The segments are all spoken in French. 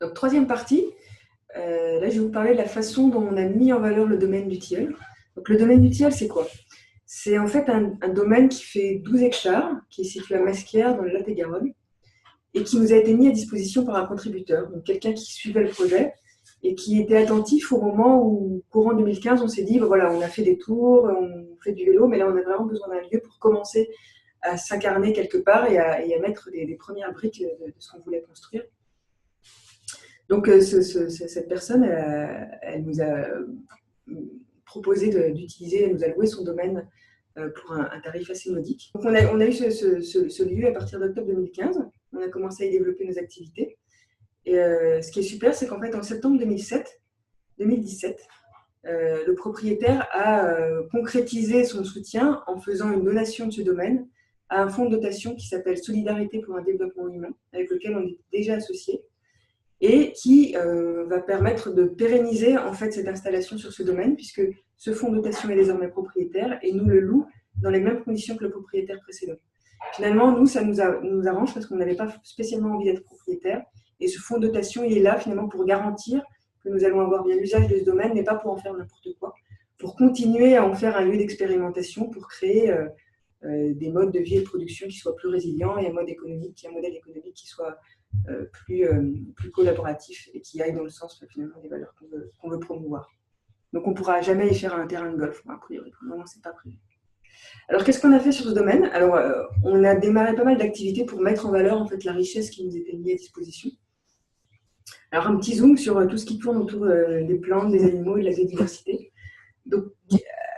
Donc, troisième partie, là, je vais vous parler de la façon dont on a mis en valeur le domaine du tilleul. Donc, le domaine du tilleul, c'est quoi? C'est en fait un domaine qui fait 12 hectares, qui est situé à Masquières, dans le Lot-et-Garonne, et qui nous a été mis à disposition par un contributeur, donc quelqu'un qui suivait le projet et qui était attentif au moment où, courant 2015, on s'est dit, ben voilà, on a fait des tours, on fait du vélo, mais là, on a vraiment besoin d'un lieu pour commencer à s'incarner quelque part et à mettre des premières briques de ce qu'on voulait construire. Donc, cette personne, elle nous a proposé d'utiliser, elle nous a loué son domaine pour un tarif assez modique. Donc, on a eu ce lieu à partir d'octobre 2015. On a commencé à y développer nos activités. Et ce qui est super, c'est qu'en fait, en septembre 2017, le propriétaire a concrétisé son soutien en faisant une donation de ce domaine à un fonds de dotation qui s'appelle Solidarité pour un développement humain, avec lequel on est déjà associé, et qui va permettre de pérenniser en fait cette installation sur ce domaine, puisque ce fonds de dotation est désormais propriétaire et nous le loue dans les mêmes conditions que le propriétaire précédent. Finalement, nous, ça nous arrange parce qu'on n'avait pas spécialement envie d'être propriétaire, et ce fonds de dotation, il est là finalement pour garantir que nous allons avoir bien l'usage de ce domaine, mais pas pour en faire n'importe quoi, pour continuer à en faire un lieu d'expérimentation, pour créer des modes de vie et de production qui soient plus résilients et un modèle économique qui soit plus collaboratif et qui aille dans le sens finalement des valeurs qu'on veut promouvoir. Donc on ne pourra jamais y faire un terrain de golf, a priori. Pour le moment, ce n'est pas prévu. Alors qu'est-ce qu'on a fait sur ce domaine? Alors on a démarré pas mal d'activités pour mettre en valeur en fait la richesse qui nous était mise à disposition. Alors un petit zoom sur tout ce qui tourne autour des plantes, des animaux et de la biodiversité. Donc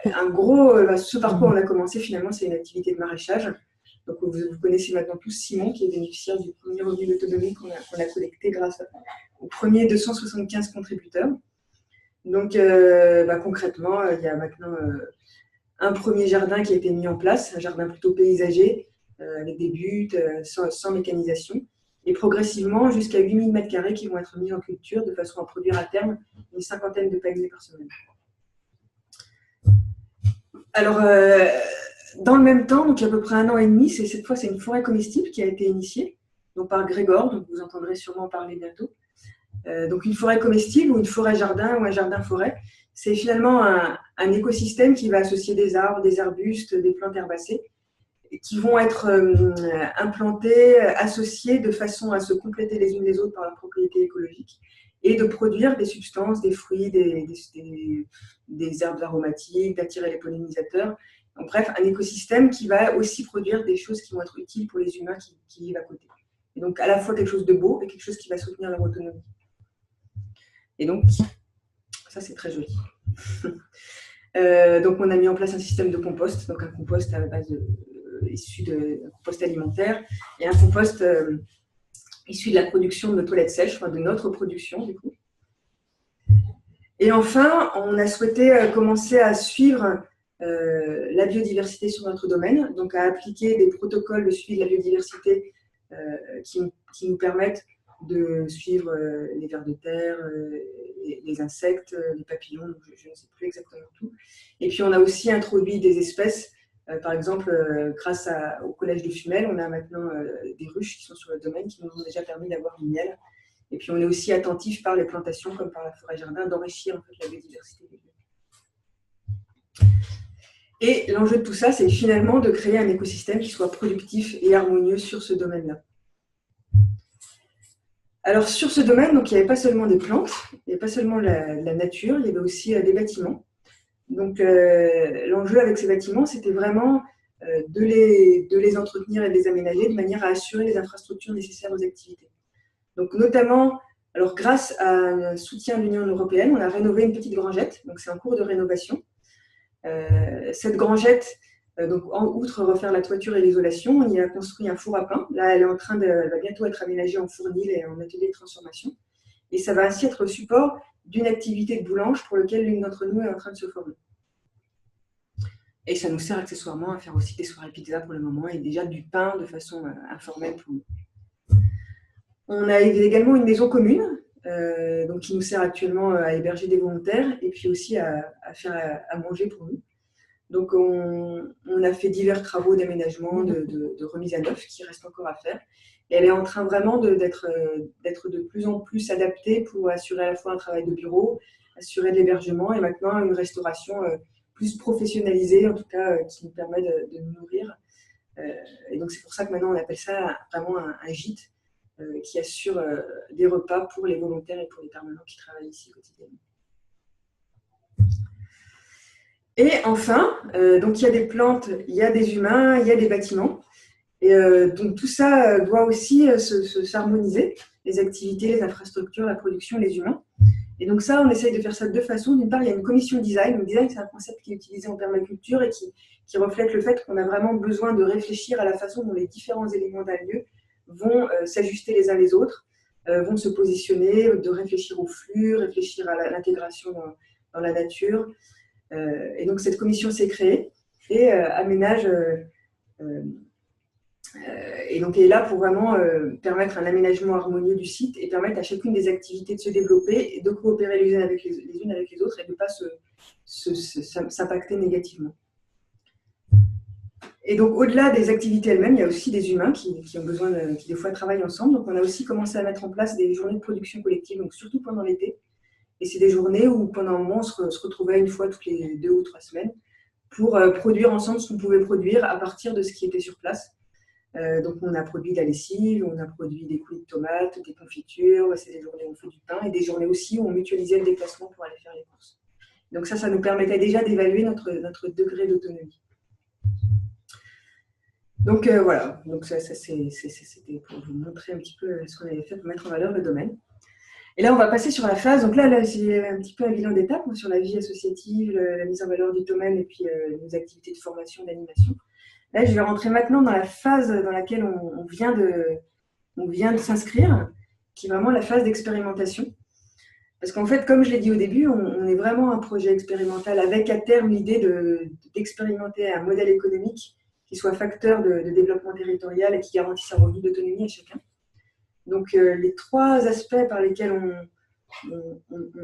ce par quoi on a commencé finalement, c'est une activité de maraîchage. Donc vous connaissez maintenant tous Simon, qui est bénéficiaire du premier revenu d'autonomie qu'on a collecté grâce aux premiers 275 contributeurs. Donc concrètement, il y a maintenant un premier jardin qui a été mis en place, un jardin plutôt paysager, avec des buttes, sans mécanisation, et progressivement jusqu'à 8000 m² qui vont être mis en culture de façon à produire à terme une cinquantaine de palmiers par semaine. Alors, dans le même temps, donc il y a à peu près 1 an et demi, cette fois c'est une forêt comestible qui a été initiée, donc par Grégor, donc vous entendrez sûrement parler bientôt. Donc une forêt comestible ou une forêt-jardin ou un jardin-forêt, c'est finalement un écosystème qui va associer des arbres, des arbustes, des plantes herbacées, qui vont être implantés, associés de façon à se compléter les unes les autres par leur propriété écologique et de produire des substances, des fruits, des herbes aromatiques, d'attirer les pollinisateurs. Donc, bref, un écosystème qui va aussi produire des choses qui vont être utiles pour les humains qui vivent à côté. Et donc à la fois quelque chose de beau et quelque chose qui va soutenir leur autonomie. Et donc, ça c'est très joli. Donc on a mis en place un système de compost, donc un compost à la base issu de compost alimentaire et un compost issu de la production de nos toilettes sèches, enfin de notre production du coup. Et enfin, on a souhaité commencer à suivre la biodiversité sur notre domaine, donc à appliquer des protocoles de suivi de la biodiversité qui nous permettent de suivre les vers de terre, les insectes, les papillons, donc je ne sais plus exactement tout. Et puis on a aussi introduit des espèces, par exemple grâce au collège de Fumel, on a maintenant des ruches qui sont sur le domaine qui nous ont déjà permis d'avoir du miel. Et puis on est aussi attentif par les plantations comme par la forêt-jardin d'enrichir en fait la biodiversité des lieux. Et l'enjeu de tout ça, c'est finalement de créer un écosystème qui soit productif et harmonieux sur ce domaine-là. Alors sur ce domaine, donc, il n'y avait pas seulement des plantes, il n'y avait pas seulement la nature, il y avait aussi des bâtiments. Donc l'enjeu avec ces bâtiments, c'était vraiment de les entretenir et de les aménager de manière à assurer les infrastructures nécessaires aux activités. Donc notamment, alors grâce à un soutien de l'Union européenne, on a rénové une petite grangette, donc c'est en cours de rénovation. Cette grangette, donc outre refaire la toiture et l'isolation, on y a construit un four à pain. Là, elle va bientôt être aménagée en fournil et en atelier de transformation. Et ça va ainsi être le support d'une activité de boulange pour laquelle l'une d'entre nous est en train de se former. Et ça nous sert accessoirement à faire aussi des soirées pizza pour le moment et déjà du pain de façon informelle pour nous. On a également une maison commune donc qui nous sert actuellement à héberger des volontaires et puis aussi à faire à manger pour nous. Donc on a fait divers travaux d'aménagement, de remise à neuf qui restent encore à faire. Et elle est en train vraiment d'être de plus en plus adaptée pour assurer à la fois un travail de bureau, assurer de l'hébergement et maintenant une restauration plus professionnalisée, en tout cas qui nous permet de nous nourrir. Et donc c'est pour ça que maintenant on appelle ça vraiment un gîte qui assure des repas pour les volontaires et pour les permanents qui travaillent ici quotidiennement. Et enfin, donc il y a des plantes, il y a des humains, il y a des bâtiments. Et donc tout ça doit aussi s'harmoniser, les activités, les infrastructures, la production, les humains. Et donc ça, on essaye de faire ça de deux façons. D'une part, il y a une commission design. Le design, c'est un concept qui est utilisé en permaculture et qui reflète le fait qu'on a vraiment besoin de réfléchir à la façon dont les différents éléments d'un lieu vont s'ajuster les uns les autres, vont se positionner, de réfléchir au flux, réfléchir à l'intégration dans la nature. Et donc cette commission s'est créée et aménage... et donc elle est là pour vraiment permettre un aménagement harmonieux du site et permettre à chacune des activités de se développer et de coopérer les unes avec les autres et de ne pas s'impacter négativement. Et donc au-delà des activités elles-mêmes, il y a aussi des humains qui ont besoin qui des fois travaillent ensemble. Donc on a aussi commencé à mettre en place des journées de production collective, donc surtout pendant l'été. Et c'est des journées où pendant un moment on se retrouvait une fois toutes les 2 ou 3 semaines pour produire ensemble ce qu'on pouvait produire à partir de ce qui était sur place. Donc on a produit de la lessive, on a produit des coulis de tomates, des confitures, c'est des journées où on fait du pain et des journées aussi où on mutualisait le déplacement pour aller faire les courses. Donc ça nous permettait déjà d'évaluer notre degré d'autonomie. Donc voilà, donc ça c'était pour vous montrer un petit peu ce qu'on avait fait pour mettre en valeur le domaine. Et là on va passer sur la phase, donc là c'est un petit peu un bilan d'étape sur la vie associative, la mise en valeur du domaine et puis nos activités de formation, d'animation. Là, je vais rentrer maintenant dans la phase dans laquelle on vient de s'inscrire, qui est vraiment la phase d'expérimentation. Parce qu'en fait, comme je l'ai dit au début, on est vraiment un projet expérimental avec à terme l'idée d'expérimenter un modèle économique qui soit facteur de développement territorial et qui garantisse un revenu d'autonomie à chacun. Donc, les 3 aspects par lesquels on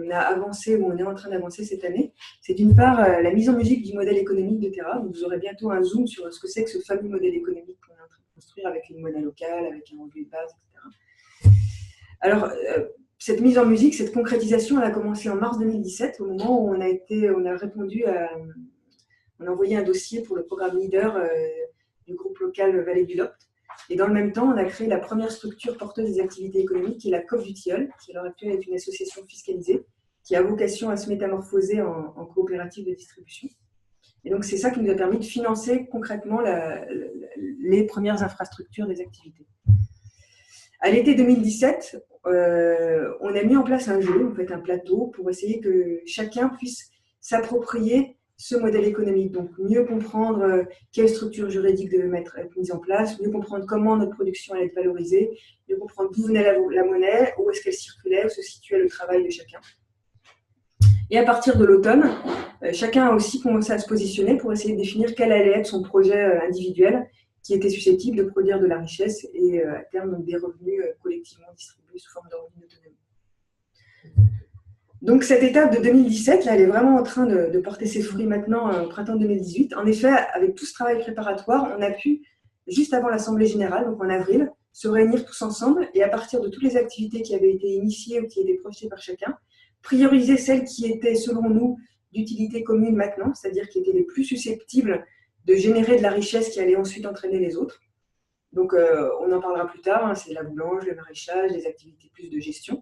a avancé ou on est en train d'avancer cette année, c'est d'une part la mise en musique du modèle économique de Terra. Donc, vous aurez bientôt un zoom sur ce que c'est que ce fameux modèle économique qu'on est en train de construire avec une monnaie locale, avec un revenu de base, etc. Alors, cette mise en musique, cette concrétisation, elle a commencé en mars 2017, au moment où on a envoyé un dossier pour le programme leader du groupe local Vallée du Lot. Et dans le même temps, on a créé la première structure porteuse des activités économiques, qui est la COP du Tilleul, qui à l'heure actuelle est une association fiscalisée, qui a vocation à se métamorphoser en coopérative de distribution. Et donc, c'est ça qui nous a permis de financer concrètement les premières infrastructures des activités. À l'été 2017, on a mis en place un jeu, en fait un plateau, pour essayer que chacun puisse s'approprier ce modèle économique, donc mieux comprendre quelle structure juridique devait être mise en place, mieux comprendre comment notre production allait être valorisée, mieux comprendre d'où venait la monnaie, où est-ce qu'elle circulait, où se situait le travail de chacun. Et à partir de l'automne, chacun a aussi commencé à se positionner pour essayer de définir quel allait être son projet individuel qui était susceptible de produire de la richesse et à terme donc, des revenus collectivement distribués sous forme de revenus d'autonomie. Donc cette étape de 2017, là, elle est vraiment en train de porter ses fruits maintenant au printemps 2018. En effet, avec tout ce travail préparatoire, on a pu, juste avant l'Assemblée générale, donc en avril, se réunir tous ensemble et à partir de toutes les activités qui avaient été initiées ou qui étaient projetées par chacun, prioriser celles qui étaient, selon nous, d'utilité commune maintenant, c'est-à-dire qui étaient les plus susceptibles de générer de la richesse qui allait ensuite entraîner les autres. Donc on en parlera plus tard, hein, c'est la boulange, le maraîchage, les activités plus de gestion.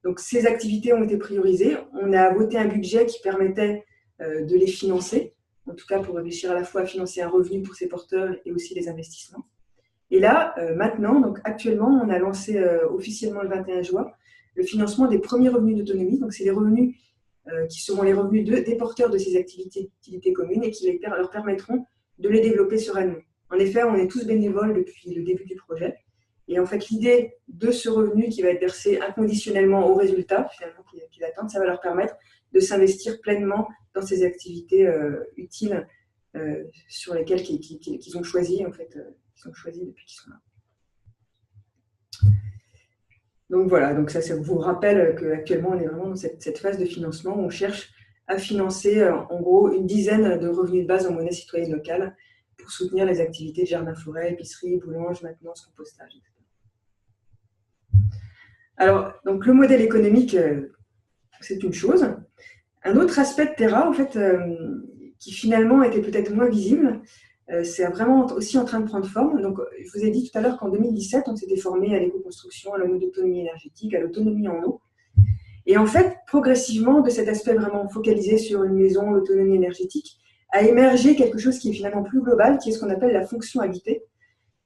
Donc, ces activités ont été priorisées. On a voté un budget qui permettait de les financer, en tout cas pour réfléchir à la fois à financer un revenu pour ces porteurs et aussi les investissements. Et là, maintenant, donc actuellement, on a lancé officiellement le 21 juin le financement des premiers revenus d'autonomie. Donc, c'est les revenus qui seront les revenus des porteurs de ces activités communes et qui leur permettront de les développer sereinement. En effet, on est tous bénévoles depuis le début du projet. Et en fait, l'idée de ce revenu qui va être versé inconditionnellement au résultat finalement qu'ils attendent, ça va leur permettre de s'investir pleinement dans ces activités utiles sur lesquelles qu'ils ont choisi en fait, qu'ils ont choisi depuis qu'ils sont là. Donc voilà, donc ça vous rappelle qu'actuellement on est vraiment dans cette phase de financement où on cherche à financer en gros une dizaine de revenus de base en monnaie citoyenne locale pour soutenir les activités de jardin-forêt, épicerie, boulange, maintenance, compostage, etc. Alors, donc le modèle économique, c'est une chose. Un autre aspect de Terra, en fait, qui finalement était peut-être moins visible, c'est vraiment aussi en train de prendre forme. Donc, je vous ai dit tout à l'heure qu'en 2017, on s'était formé à l'éco-construction, à l'autonomie énergétique, à l'autonomie en eau. Et en fait, progressivement, de cet aspect vraiment focalisé sur une maison, l'autonomie énergétique, a émergé quelque chose qui est finalement plus global, qui est ce qu'on appelle la fonction habitée,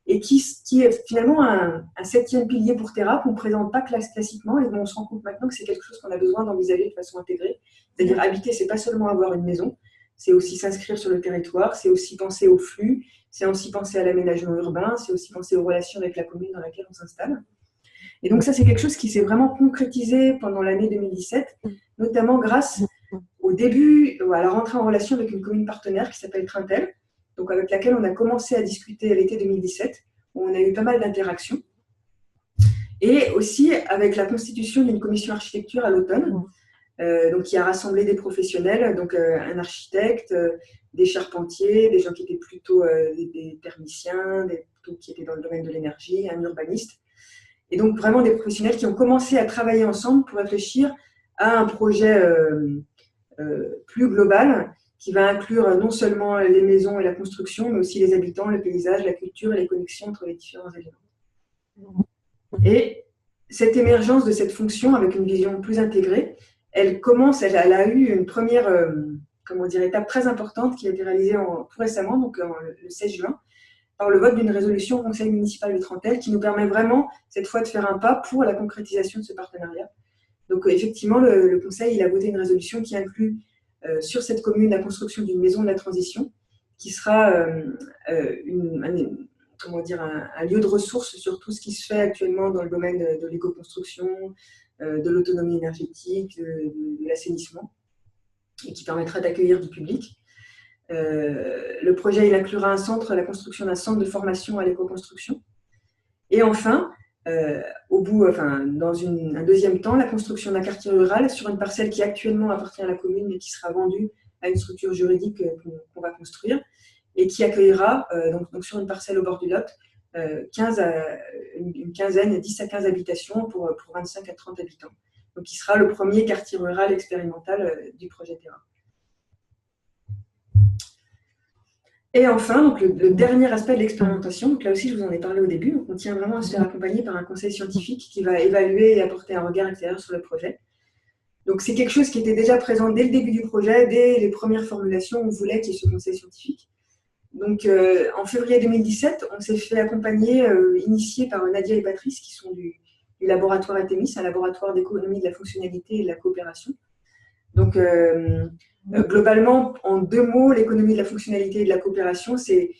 et qui est finalement un 7e pilier pour Terra qu'on ne présente pas classiquement, et dont on se rend compte maintenant que c'est quelque chose qu'on a besoin d'envisager de façon intégrée. C'est-à-dire habiter, c'est pas seulement avoir une maison, c'est aussi s'inscrire sur le territoire, c'est aussi penser au flux, c'est aussi penser à l'aménagement urbain, c'est aussi penser aux relations avec la commune dans laquelle on s'installe. Et donc ça, c'est quelque chose qui s'est vraiment concrétisé pendant l'année 2017, notamment grâce au début, à la rentrée en relation avec une commune partenaire qui s'appelle Trintel, donc avec laquelle on a commencé à discuter à l'été 2017, où on a eu pas mal d'interactions, et aussi avec la constitution d'une commission architecture à l'automne, donc qui a rassemblé des professionnels, donc un architecte, des charpentiers, des gens qui étaient plutôt des thermiciens, qui étaient dans le domaine de l'énergie, un urbaniste, et donc vraiment des professionnels qui ont commencé à travailler ensemble pour réfléchir à un projet plus global qui va inclure non seulement les maisons et la construction, mais aussi les habitants, le paysage, la culture et les connexions entre les différents éléments. Et cette émergence de cette fonction avec une vision plus intégrée, elle a eu une première étape très importante qui a été réalisée tout récemment, donc le 16 juin, par le vote d'une résolution au Conseil municipal de Trintel qui nous permet vraiment, cette fois, de faire un pas pour la concrétisation de ce partenariat. Donc, effectivement, le Conseil il a voté une résolution qui inclut sur cette commune la construction d'une maison de la transition qui sera un lieu de ressources sur tout ce qui se fait actuellement dans le domaine de l'éco-construction, de l'autonomie énergétique, de l'assainissement, et qui permettra d'accueillir du public. Le projet il inclura la construction d'un centre de formation à l'éco-construction. Et enfin, dans un deuxième temps, la construction d'un quartier rural sur une parcelle qui actuellement appartient à la commune mais qui sera vendue à une structure juridique qu'on va construire et qui accueillera, donc sur une parcelle au bord du Lot, une quinzaine, 10 à 15 habitations pour 25 à 30 habitants. Donc, qui sera le premier quartier rural expérimental du projet Terra. Et enfin, donc le dernier aspect de l'expérimentation, donc là aussi je vous en ai parlé au début, donc on tient vraiment à se faire accompagner par un conseil scientifique qui va évaluer et apporter un regard extérieur sur le projet. Donc c'est quelque chose qui était déjà présent dès le début du projet, dès les premières formulations, on voulait qu'il y ait ce conseil scientifique. Donc en février 2017, on s'est fait accompagner, initié par Nadia et Patrice, qui sont du laboratoire Artemis, un laboratoire d'économie de la fonctionnalité et de la coopération. Donc globalement, en 2 mots, l'économie de la fonctionnalité et de la coopération, c'est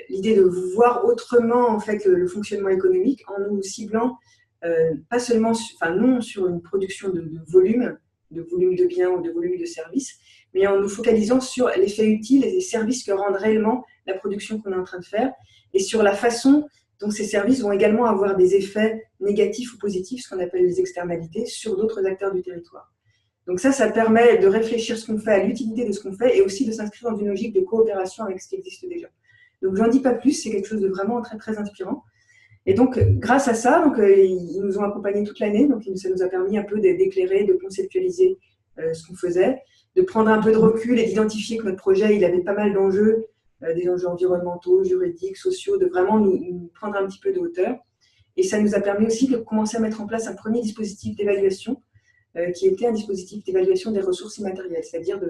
l'idée de voir autrement en fait le fonctionnement économique en nous ciblant pas seulement, non sur une production de volume de biens ou de volume de services, mais en nous focalisant sur l'effet utile et les services que rend réellement la production qu'on est en train de faire et sur la façon dont ces services vont également avoir des effets négatifs ou positifs, ce qu'on appelle les externalités, sur d'autres acteurs du territoire. Donc ça permet de réfléchir ce qu'on fait à l'utilité de ce qu'on fait et aussi de s'inscrire dans une logique de coopération avec ce qui existe déjà. Donc j'en dis pas plus, c'est quelque chose de vraiment très très inspirant. Et donc grâce à ça, ils nous ont accompagnés toute l'année, donc ça nous a permis un peu d'éclairer, de conceptualiser ce qu'on faisait, de prendre un peu de recul et d'identifier que notre projet il avait pas mal d'enjeux, des enjeux environnementaux, juridiques, sociaux, de vraiment nous prendre un petit peu de hauteur. Et ça nous a permis aussi de commencer à mettre en place un premier dispositif d'évaluation qui était un dispositif d'évaluation des ressources immatérielles. C'est-à-dire,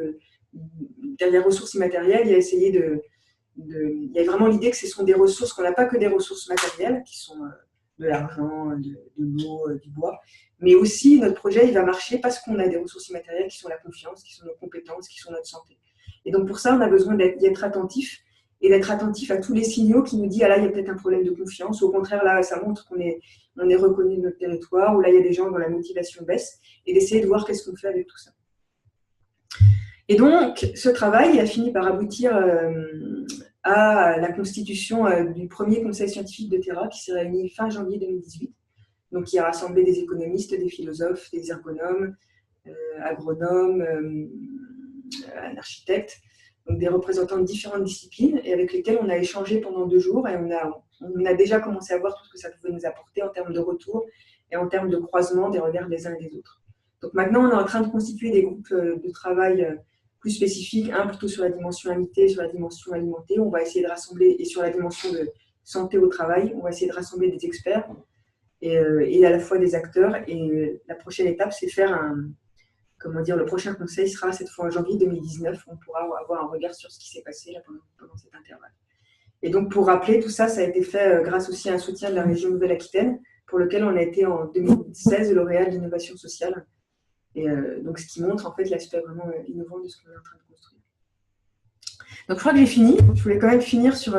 derrière ressources immatérielles, il a essayé il y a vraiment l'idée que ce sont des ressources, qu'on n'a pas que des ressources matérielles, qui sont de l'argent, de l'eau, du bois, mais aussi notre projet, il va marcher parce qu'on a des ressources immatérielles qui sont la confiance, qui sont nos compétences, qui sont notre santé. Et donc pour ça, on a besoin d'y être attentif et d'être attentif à tous les signaux qui nous disent « Ah là, il y a peut-être un problème de confiance », ou au contraire, là, ça montre qu'on est reconnu de notre territoire, ou là, il y a des gens dont la motivation baisse, et d'essayer de voir qu'est-ce qu'on fait avec tout ça. Et donc, ce travail a fini par aboutir à la constitution du premier conseil scientifique de Terra qui s'est réuni fin janvier 2018, donc qui a rassemblé des économistes, des philosophes, des ergonomes, agronomes, un architecte, donc des représentants de différentes disciplines et avec lesquels on a échangé pendant 2 jours et on a déjà commencé à voir tout ce que ça pouvait nous apporter en termes de retour et en termes de croisement des regards des uns et des autres. Donc maintenant, on est en train de constituer des groupes de travail plus spécifiques, un plutôt sur la dimension amitié, sur la dimension alimentée. On va essayer de rassembler, et sur la dimension de santé au travail, on va essayer de rassembler des experts et à la fois des acteurs. Et la prochaine étape, c'est faire le prochain conseil sera cette fois en janvier 2019. On pourra avoir un regard sur ce qui s'est passé là, pendant cet intervalle. Et donc, pour rappeler, tout ça, ça a été fait grâce aussi à un soutien de la région Nouvelle-Aquitaine, pour lequel on a été en 2016 lauréat de l'innovation sociale. Et donc, ce qui montre en fait l'aspect vraiment innovant de ce qu'on est en train de construire. Donc, je crois que j'ai fini. Je voulais quand même finir sur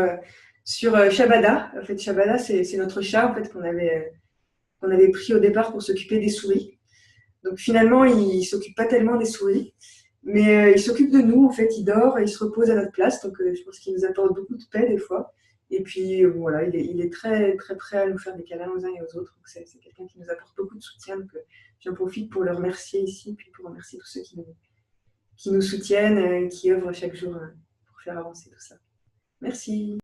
Shabada. En fait, Shabada, c'est notre chat en fait, qu'on avait pris au départ pour s'occuper des souris. Donc, finalement, il ne s'occupe pas tellement des souris, mais il s'occupe de nous. En fait, il dort et il se repose à notre place. Donc, je pense qu'il nous apporte beaucoup de paix des fois. Et puis, voilà, il est très, très prêt à nous faire des câlins aux uns et aux autres. Donc, c'est quelqu'un qui nous apporte beaucoup de soutien. Donc, j'en profite pour le remercier ici, puis pour remercier tous ceux qui nous soutiennent, qui œuvrent chaque jour pour faire avancer tout ça. Merci.